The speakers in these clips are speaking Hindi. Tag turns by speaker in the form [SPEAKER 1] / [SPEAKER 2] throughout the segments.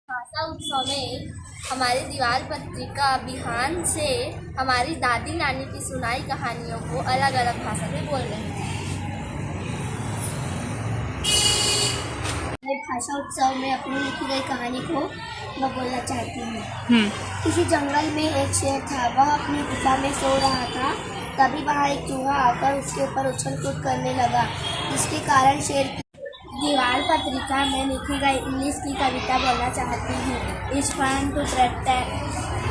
[SPEAKER 1] भाषा उत्सव में हमारी दीवार पत्रिका बिहान से हमारी दादी नानी की सुनाई कहानियों को अलग अलग भाषा में बोल रहे हैं।
[SPEAKER 2] भाषा उत्सव में अपनी लिखी गई कहानी को मैं बोलना चाहती हूँ। किसी जंगल में एक शेर था। वह अपनी गुफा में सो रहा था। तभी वहाँ एक चूहा आकर उसके ऊपर उछल कूद करने लगा, जिसके कारण शेर की दीवार पत्रिका में लिखी गई इंग्लिश की कविता बोलना चाहती हूँ। It's fun to protect,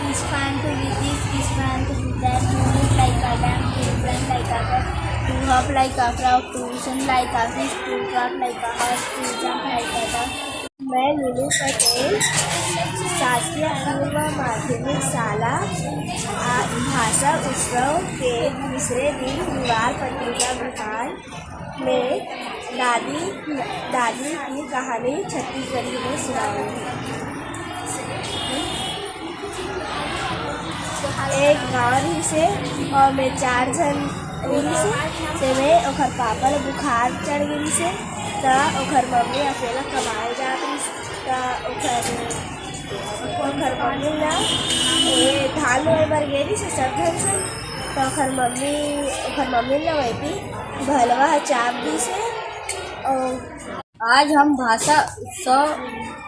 [SPEAKER 2] it's fun to be this, it's fun to be that, to live like a lamb, to run like a cat, to hop like a frog, to listen like a fish, to trot like a horse, to jump like a duck। मैं नीलू पटेल, शासकीय पूर्व माध्यमिक शाला भाषा उत्सव के तीसरे दिन दीवार पत्रिका बिहान में दादी की कहानी छत्तीसगढ़ी में सुनाऊंगी। एक गाँव ही से और मैं 4 जन रही से में ओखर पापा ले बुखार चढ़ गई से त ओखर मम्मी अकेला कमाए जाती त ओखर मम्मी ना ये धान होए बर गेली से सब जन से तो ओखर मम्मी ना वही भलवा चाप दी से।
[SPEAKER 1] आज हम भाषा उत्सव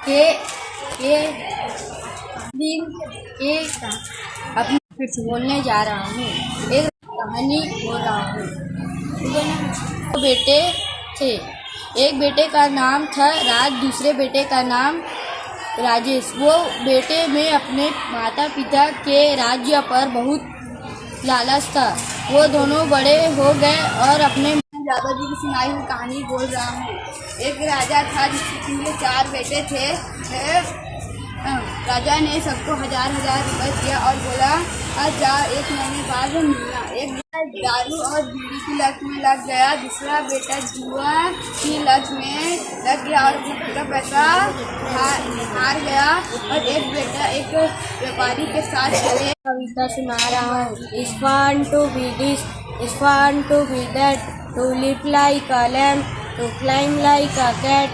[SPEAKER 1] के दिन अपनी फिर से बोलने जा रहा हूँ। एक कहानी बोल रहा हूँ। दो बेटे थे। एक बेटे का नाम था राज, दूसरे बेटे का नाम राजेश। वो बेटे में अपने माता पिता के राज्य पर बहुत लालच था। वो दोनों बड़े हो गए और अपने दादाजी की सुनाई हुई कहानी बोल रहा हूँ। एक राजा था जिसके 4 बेटे थे। राजा ने सबको 1000 रुपये दिया और बोला आज जा 1 महीने बाद मिलना। एक दारू और बीड़ी की लत में लग गया। दूसरा बेटा जुआ की लत में लग गया और पूरा पैसा हार गया। और एक बेटा एक व्यापारी के साथ चले।
[SPEAKER 2] कविता सुना रहा हूँ। It's fun to be this, it's fun to be that, to live like a lamb, to climb like a cat,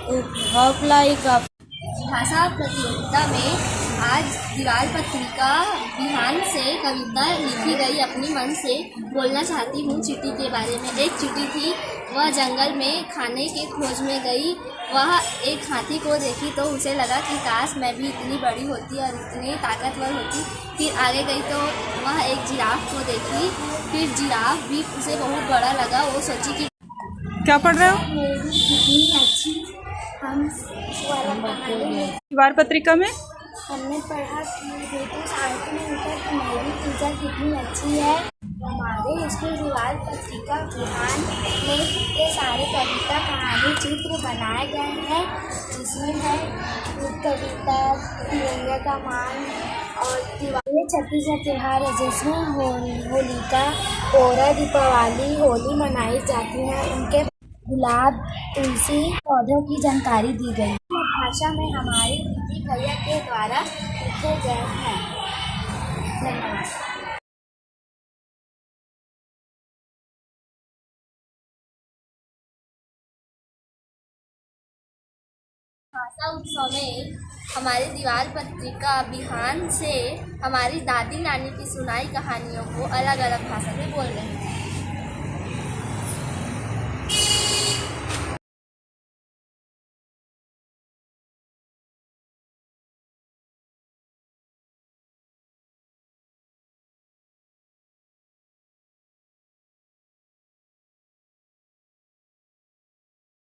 [SPEAKER 2] to hop like a।
[SPEAKER 1] भाषा प्रतियोगिता में आज दीवार पत्रिका बिहान से कविता लिखी गई अपनी मन से बोलना चाहती हूँ। चींटी के बारे में। एक चींटी थी, वह जंगल में खाने के खोज में गई। वह एक हाथी को देखी तो उसे लगा कि काश मैं भी इतनी बड़ी होती और इतनी ताकतवर होती। फिर आगे गई तो वह एक जिराफ को देखी। फिर जिराफ भी उसे बहुत बड़ा लगा। वो सोची कि
[SPEAKER 3] क्या पढ़ रहे हो? दीवार पत्रिका में
[SPEAKER 2] हमने पढ़ा कि बेटी शांति ने उत्तर कि मेरी टीचर कितनी अच्छी है। हमारे स्कूल दीवार पत्रिका बिहान में ये सारे कविता कहानी चित्र बनाए गए हैं, जिसमें है कविता, तिरंगे का मान और दिवाली। छत्तीसगढ़ त्योहार है जिसमें होलिका, पोरा, दीपावली, होली मनाई जाती है। उनके गुलाब, तुलसी पौधों की जानकारी दी गई। भाषा में हमारे दीदी भैया के द्वारा लिखे गए हैं। धन्यवाद।
[SPEAKER 1] भाषा उत्सव में हमारी दीवार पत्रिका बिहान से हमारी दादी नानी की सुनाई कहानियों को अलग अलग भाषा में बोल रहे हैं।